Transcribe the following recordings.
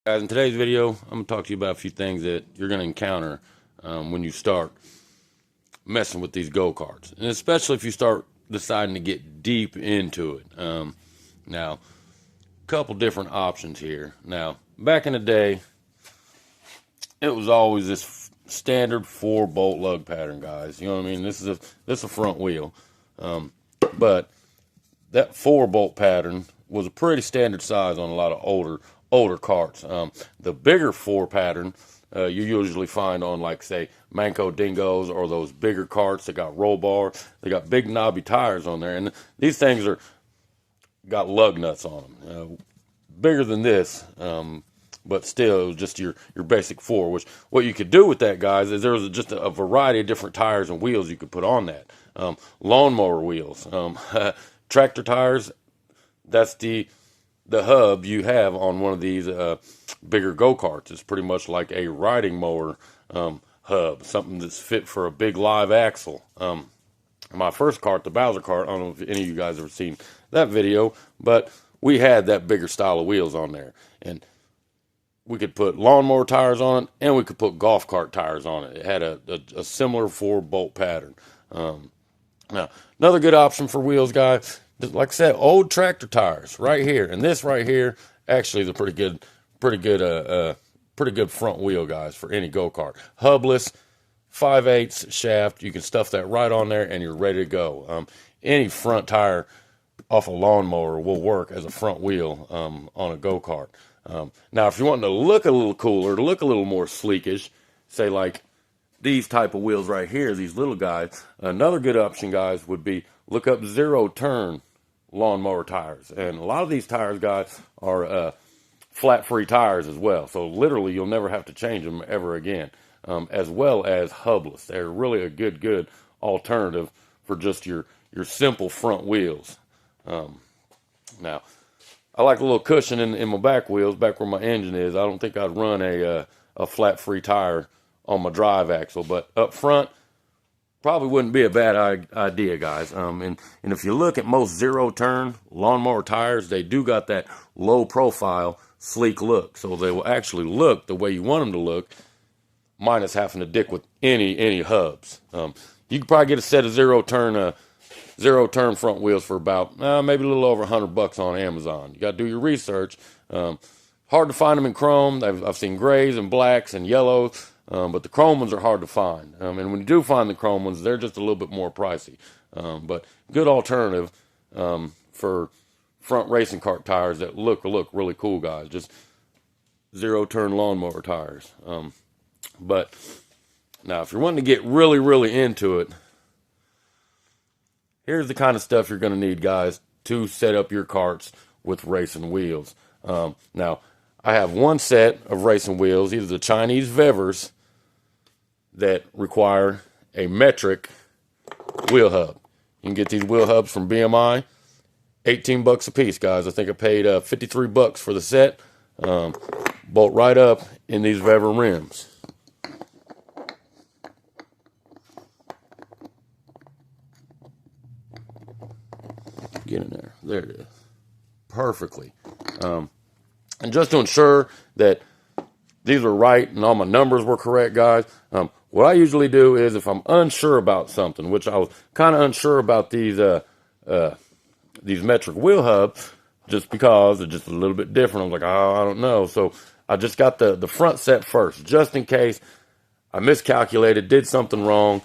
Guys, in today's video, I'm going to talk to you about a few things that you're going to encounter when you start messing with these go-karts. And especially if you start deciding to get deep into it. Now, a couple different options here. Now, back in the day, it was always this standard 4-bolt lug pattern, guys. You know what I mean? This is a front wheel. But that 4-bolt pattern was a pretty standard size on a lot of older carts. The bigger 4 pattern you usually find on, like, say, Manco Dingos, or those bigger carts that got roll bar. They got big knobby tires on there, and these things got lug nuts on them. Bigger than this, but still, it was just your basic 4. Which, what you could do with that, guys, is there was just a variety of different tires and wheels you could put on that. Lawnmower wheels, tractor tires. That's the hub you have on one of these bigger go-karts. It's pretty much like a riding mower hub, something that's fit for a big live axle. My first kart, the Bowser kart, I don't know if any of you guys ever seen that video, but we had that bigger style of wheels on there. And we could put lawnmower tires on it, and we could put golf cart tires on it. It had a similar 4-bolt pattern. Now, another good option for wheels, guys, like I said, old tractor tires right here, and this right here actually is a pretty good front wheel, guys, for any go-kart. Hubless, 5/8 shaft. You can stuff that right on there, and you're ready to go. Any front tire off a lawnmower will work as a front wheel on a go-kart. Now, if you want to look a little cooler, to look a little more sleekish, say like these type of wheels right here, these little guys, another good option, guys, would be look up zero-turn lawnmower tires. And a lot of these tires, guys, are flat-free tires as well. So literally, you'll never have to change them ever again, as well as hubless. They're really a good alternative for just your simple front wheels. Now, I like a little cushion in my back wheels, back where my engine is. I don't think I'd run a flat-free tire on my drive axle, but up front, probably wouldn't be a bad idea, guys. And if you look at most zero-turn lawnmower tires, they do got that low-profile, sleek look. So they will actually look the way you want them to look, minus having to dick with any hubs. You could probably get a set of zero-turn front wheels for about maybe a little over $100 on Amazon. You got to do your research. Hard to find them in chrome. I've seen grays and blacks and yellows, but the chrome ones are hard to find. And when you do find the chrome ones, they're just a little bit more pricey. But good alternative for front racing kart tires that look really cool, guys. Just zero-turn lawnmower tires. But now, if you're wanting to get really into it, here's the kind of stuff you're going to need, guys, to set up your karts with racing wheels. Now, I have one set of racing wheels, either the Chinese Vevers, that require a metric wheel hub. You can get these wheel hubs from BMI, $18 a piece, guys. I think I paid $53 for the set. Bolt right up in these Vever rims. Get in there. There it is. Perfectly. And just to ensure that these were right and all my numbers were correct, guys, what I usually do is, if I'm unsure about something, which I was kind of unsure about these metric wheel hubs, just because they're just a little bit different. I was like, oh, I don't know. So I just got the front set first, just in case I miscalculated, did something wrong,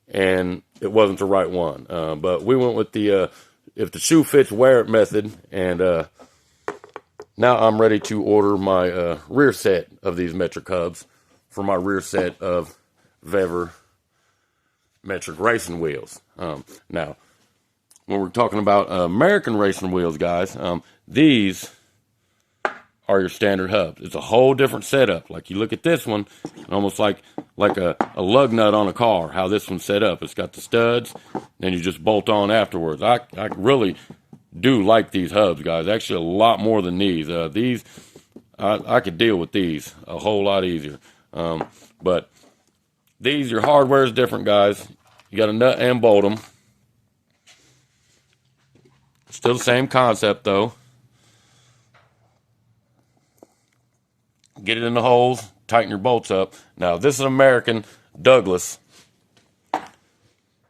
and it wasn't the right one. But we went with the if the shoe fits, wear it method, and now I'm ready to order my rear set of these metric hubs for my rear set of Vever metric racing wheels. Now, when we're talking about American racing wheels, guys, these are your standard hubs. It's a whole different setup. Like, you look at this one, almost like a lug nut on a car, how this one's set up. It's got the studs, then you just bolt on afterwards. I really do like these hubs, guys. Actually, a lot more than these. These, I could deal with these a whole lot easier. But these, your hardware is different, guys. You got to nut and bolt them. Still the same concept, though. get it in the holes, tighten your bolts up. Now, this is an American Douglas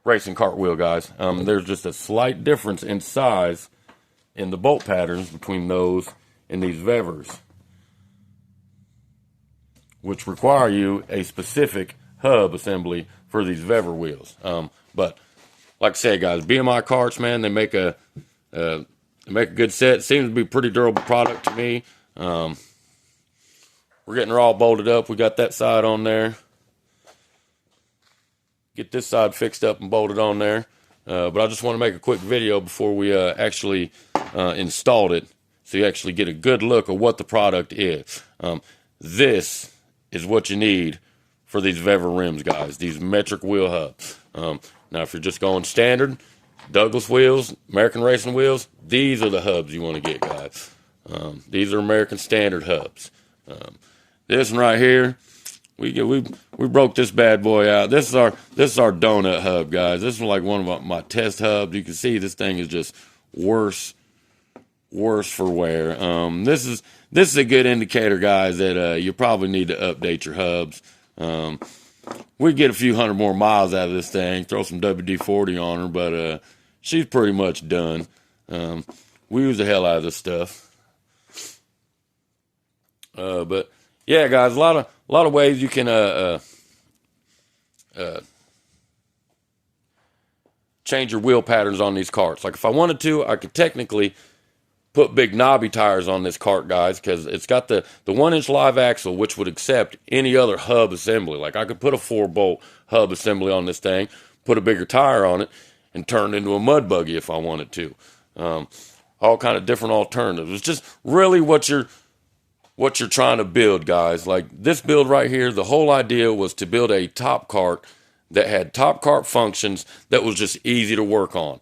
racing cartwheel, guys. There's just a slight difference in size in the bolt patterns between those and these Vevers, which require you a specific hub assembly for these Vever wheels. But like I said, guys, BMI Karts, man, they make a good set. Seems to be a pretty durable product to me. We're getting her all bolted up. We got that side on there. Get this side fixed up and bolted on there. But I just want to make a quick video before we actually installed it, so you actually get a good look of what the product is. This is what you need for these Vever rims, guys. These metric wheel hubs. Now, if you're just going standard Douglas wheels, American racing wheels, these are the hubs you want to get, guys. These are American standard hubs. This one right here, we broke this bad boy out. This is our donut hub, guys. This is like one of my test hubs. You can see this thing is just worse for wear. This is a good indicator, guys, that you probably need to update your hubs. We get a few hundred more miles out of this thing, throw some WD-40 on her, but she's pretty much done. We use the hell out of this stuff. But yeah, guys, a lot of ways you can change your wheel patterns on these carts. Like if I wanted to, I could technically put big knobby tires on this cart, guys, because it's got the 1-inch live axle, which would accept any other hub assembly. Like I could put a 4-bolt hub assembly on this thing, put a bigger tire on it, and turn it into a mud buggy if I wanted to. All kind of different alternatives. It's just really what you're trying to build, guys. Like this build right here, the whole idea was to build a top cart that had top cart functions that was just easy to work on.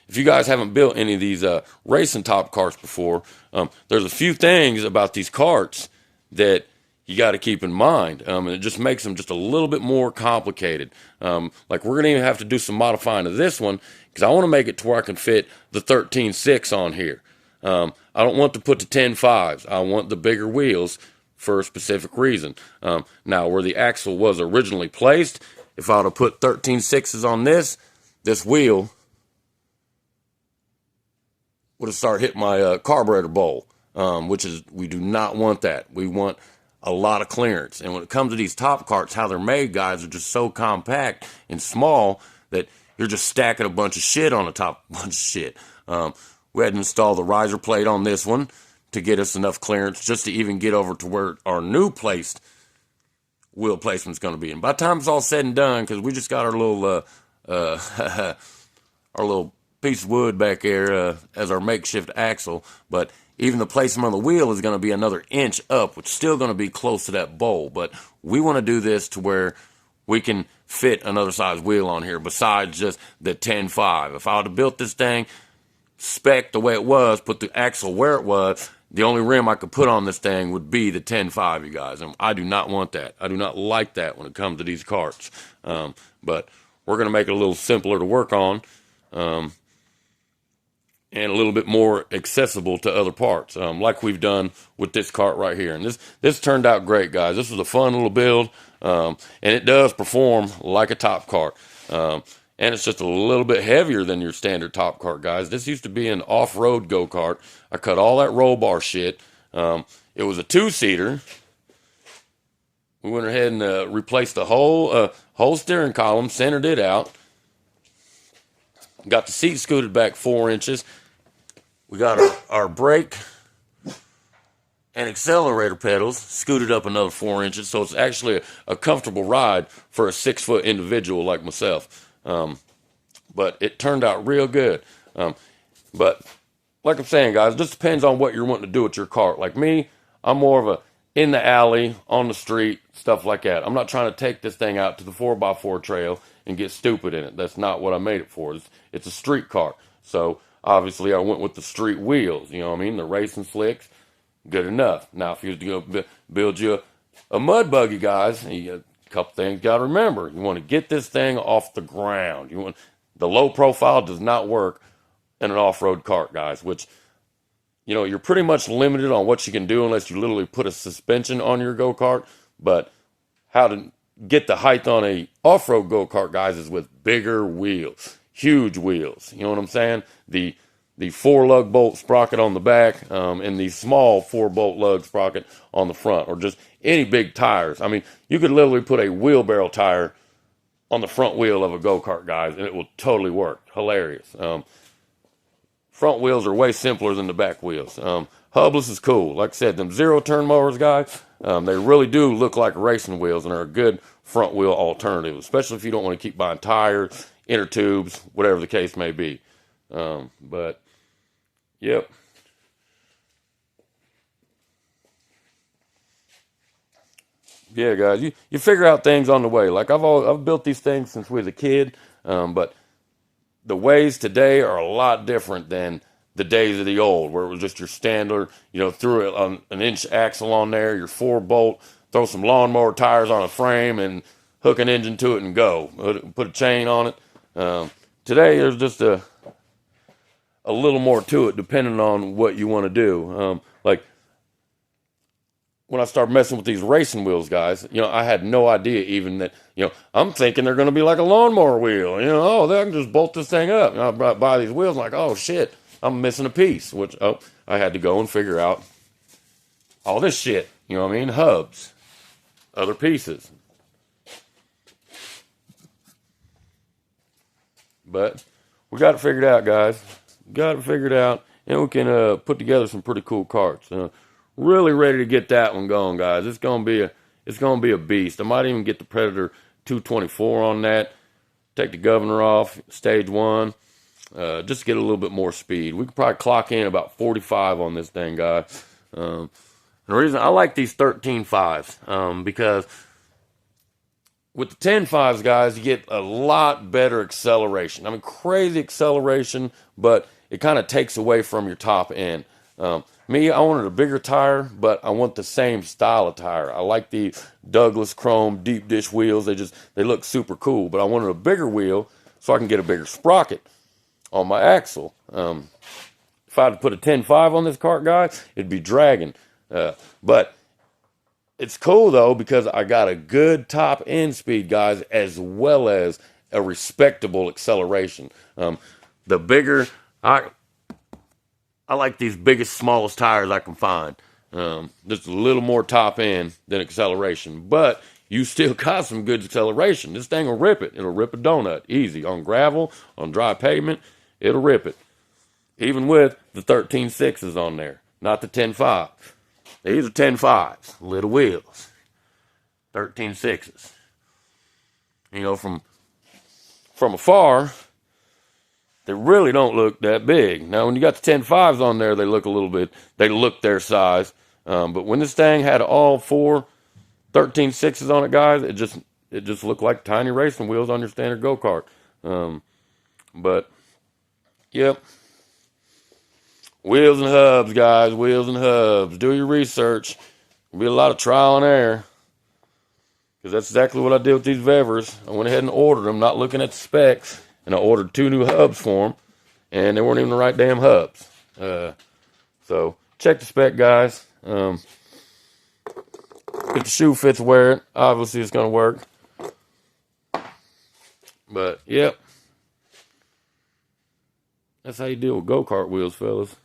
If you guys haven't built any of these racing top carts before, there's a few things about these carts that you got to keep in mind, and it just makes them just a little bit more complicated. Like we're gonna even have to do some modifying to this one because I want to make it to where I can fit the 13.6 on here. I don't want to put the 10.5s. I want the bigger wheels for a specific reason. Now, where the axle was originally placed, if I would have put 13.6s on this wheel would have started hitting my carburetor bowl, which is, we do not want that. We want a lot of clearance. And when it comes to these top carts, how they're made, guys, are just so compact and small that you're just stacking a bunch of shit on the top of a bunch of shit. We had to install the riser plate on this one to get us enough clearance just to even get over to where our new placed wheel placement's going to be. And by the time it's all said and done, because we just got our little our little piece of wood back there as our makeshift axle, but even the placement on the wheel is going to be another inch up, which is still going to be close to that bowl. But we want to do this to where we can fit another size wheel on here besides just the 10.5. If I would have built this thing spec the way it was, put the axle where it was, the only rim I could put on this thing would be the 10.5, you guys. And I do not want that. I do not like that when it comes to these carts. But we're going to make it a little simpler to work on. And a little bit more accessible to other parts, like we've done with this cart right here. And this turned out great, guys. This was a fun little build, and it does perform like a top cart. And it's just a little bit heavier than your standard top cart, guys. This used to be an off-road go-kart. I cut all that roll bar shit. It was a 2-seater. We went ahead and replaced the whole steering column, centered it out. Got the seat scooted back 4 inches. We got our brake and accelerator pedals scooted up another 4 inches, so it's actually a comfortable ride for a 6-foot individual like myself. But it turned out real good. But like I'm saying, guys, it just depends on what you're wanting to do with your cart. Like me, I'm more of a in the alley, on the street, stuff like that. I'm not trying to take this thing out to the 4x4 trail and get stupid in it. That's not what I made it for. It's a street cart. So obviously I went with the street wheels, you know what I mean? The racing slicks, good enough. Now if you was to go build you a mud buggy, guys, a couple things you got to remember. You want to get this thing off the ground. The low profile does not work in an off-road cart, guys, which you know, you're pretty much limited on what you can do unless you literally put a suspension on your go-kart. But how to get the height on a off-road go-kart, guys, is with bigger wheels, huge wheels. You know what I'm saying? The four lug bolt sprocket on the back, and the small 4 bolt lug sprocket on the front, or just any big tires. I mean, you could literally put a wheelbarrow tire on the front wheel of a go-kart, guys, and it will totally work. Hilarious. Front wheels are way simpler than the back wheels. Hubless is cool. Like I said, them zero-turn mowers, guys, they really do look like racing wheels and are a good front wheel alternative, especially if you don't want to keep buying tires, inner tubes, whatever the case may be. But, yep. Yeah, guys, you figure out things on the way. Like I've built these things since we was a kid, but the ways today are a lot different than the days of the old, where it was just your standard, you know, threw an inch axle on there, your 4 bolt, throw some lawnmower tires on a frame, and hook an engine to it and go. Put a chain on it. Today, there's just a little more to it, depending on what you want to do. Like when I started messing with these racing wheels, guys, you know, I had no idea even that, you know, I'm thinking they're going to be like a lawnmower wheel. You know, oh, they can just bolt this thing up. And I buy these wheels, like, oh, shit, I'm missing a piece, which, oh, I had to go and figure out all this shit. You know what I mean? Hubs, other pieces. But we got it figured out, guys. Got it figured out, and we can put together some pretty cool carts. Really ready to get that one going, guys. It's gonna be a beast. I might even get the Predator 224 on that. Take the governor off, stage 1, just to get a little bit more speed. We could probably clock in about 45 on this thing, guys. The reason I like these 13.5s, because with the 10.5s, guys, you get a lot better acceleration. I mean, crazy acceleration, but it kind of takes away from your top end. Me, I wanted a bigger tire, but I want the same style of tire. I like the Douglas Chrome deep dish wheels. They look super cool, but I wanted a bigger wheel so I can get a bigger sprocket on my axle. If I had to put a 10.5 on this cart, guys, it'd be dragging. But it's cool, though, because I got a good top end speed, guys, as well as a respectable acceleration. The bigger, I like these biggest, smallest tires I can find. Just a little more top end than acceleration. But you still got some good acceleration. This thing will rip it. It'll rip a donut. Easy. On gravel, on dry pavement, it'll rip it. Even with the 13.6s on there. Not the 10.5. These are 10.5s. Little wheels. 13.6s. You know, from afar, they really don't look that big. Now, when you got the 10.5s on there, they look their size. But when this thing had all 4 13.6s on it, guys, it just looked like tiny racing wheels on your standard go-kart. But, yep. Wheels and hubs, guys. Wheels and hubs. Do your research. There'll be a lot of trial and error. Because that's exactly what I did with these Vevers. I went ahead and ordered them, not looking at the specs. And I ordered 2 new hubs for them. And they weren't even the right damn hubs. So, check the spec, guys. If the shoe fits, wear it. Obviously, it's going to work. But, yep. That's how you deal with go-kart wheels, fellas.